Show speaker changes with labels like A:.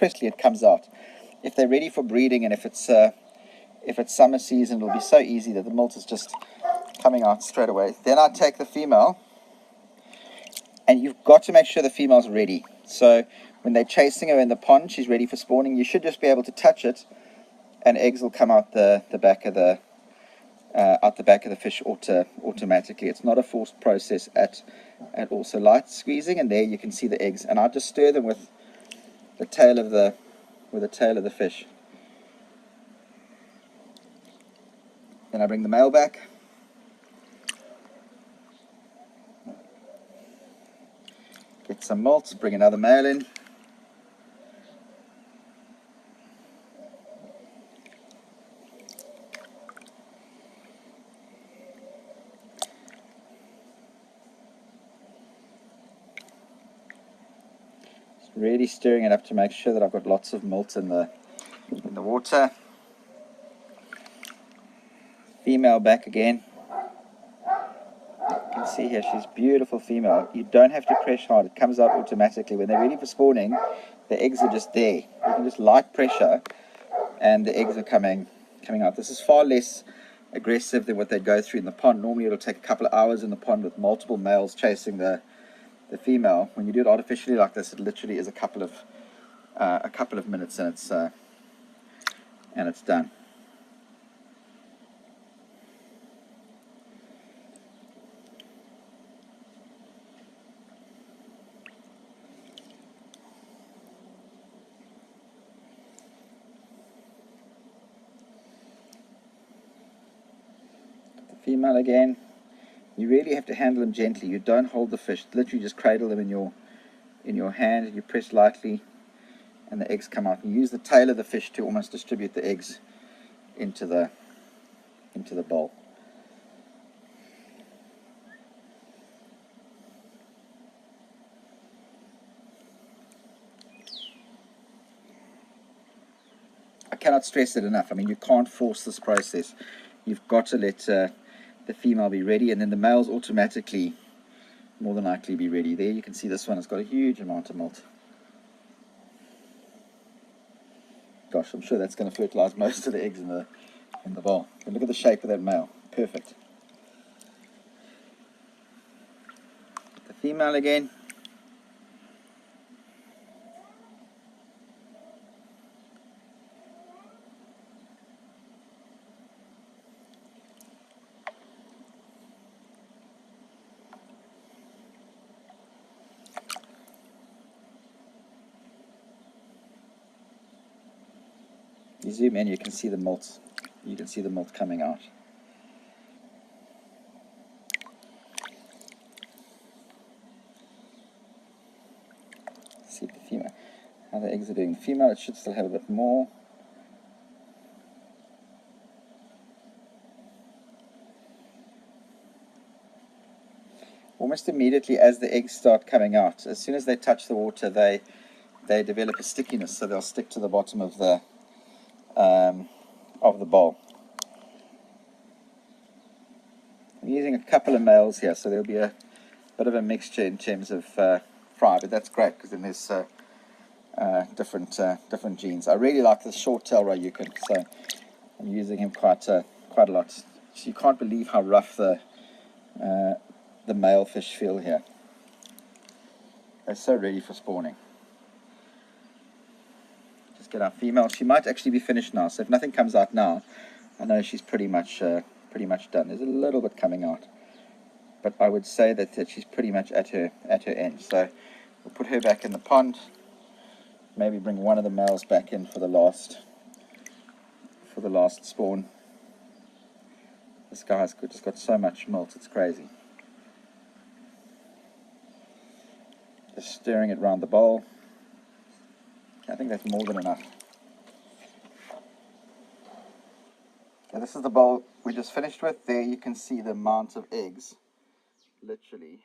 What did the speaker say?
A: expressly it comes out. If they're ready for breeding, and if it's summer season, it'll be so easy that the molt is just coming out straight away. Then I take the female, and you've got to make sure the female's ready. So when they're chasing her in the pond, she's ready for spawning. You should just be able to touch it, and eggs will come out the back of the fish automatically. It's not a forced process at all. So light squeezing, and there you can see the eggs. And I just stir them with the tail of the fish. Then I bring the male back. Get some molt, bring another male in. Just really stirring it up to make sure that I've got lots of molt in the water. Female back again. You can see here, she's beautiful female. You don't have to press hard, it comes out automatically. When they're ready for spawning, the eggs are just there. You can just light pressure and the eggs are coming out. This is far less aggressive than what they'd go through in the pond. Normally it'll take a couple of hours in the pond with multiple males chasing the female. When you do it artificially like this, it literally is a couple of minutes, and it's done. Female again. You really have to handle them gently. You don't hold the fish. Literally just cradle them in your hand. You press lightly and the eggs come out. You use the tail of the fish to almost distribute the eggs into the bowl. I cannot stress it enough. I mean, you can't force this process. You've got to let the female be ready, and then the males automatically, more than likely, be ready. There you can see this one has got a huge amount of molt. Gosh, I'm sure that's going to fertilize most of the eggs in the bowl. And look at the shape of that male. Perfect. The female again. You zoom in, you can see the molt. You can see the molt coming out. See the female, how the eggs are doing. The female, it should still have a bit more. Almost immediately as the eggs start coming out, as soon as they touch the water, they develop a stickiness, so they'll stick to the bottom of the bowl. I'm using a couple of males here, so there'll be a bit of a mixture in terms of fry, but that's great because then there's different genes. I really like the short tail Ryukyu, so I'm using him quite a lot. So you can't believe how rough the male fish feel here. They're so ready for spawning. Just get our female. She might actually be finished now, so if nothing comes out now, I know she's pretty much done. There's a little bit coming out, but I would say that she's pretty much at her end. So we'll put her back in the pond. Maybe bring one of the males back in for the last spawn. This guy's just got so much molt, it's crazy. Just stirring it around the bowl. I think that's more than enough. Okay, this is the bowl we just finished with. There you can see the amount of eggs, literally.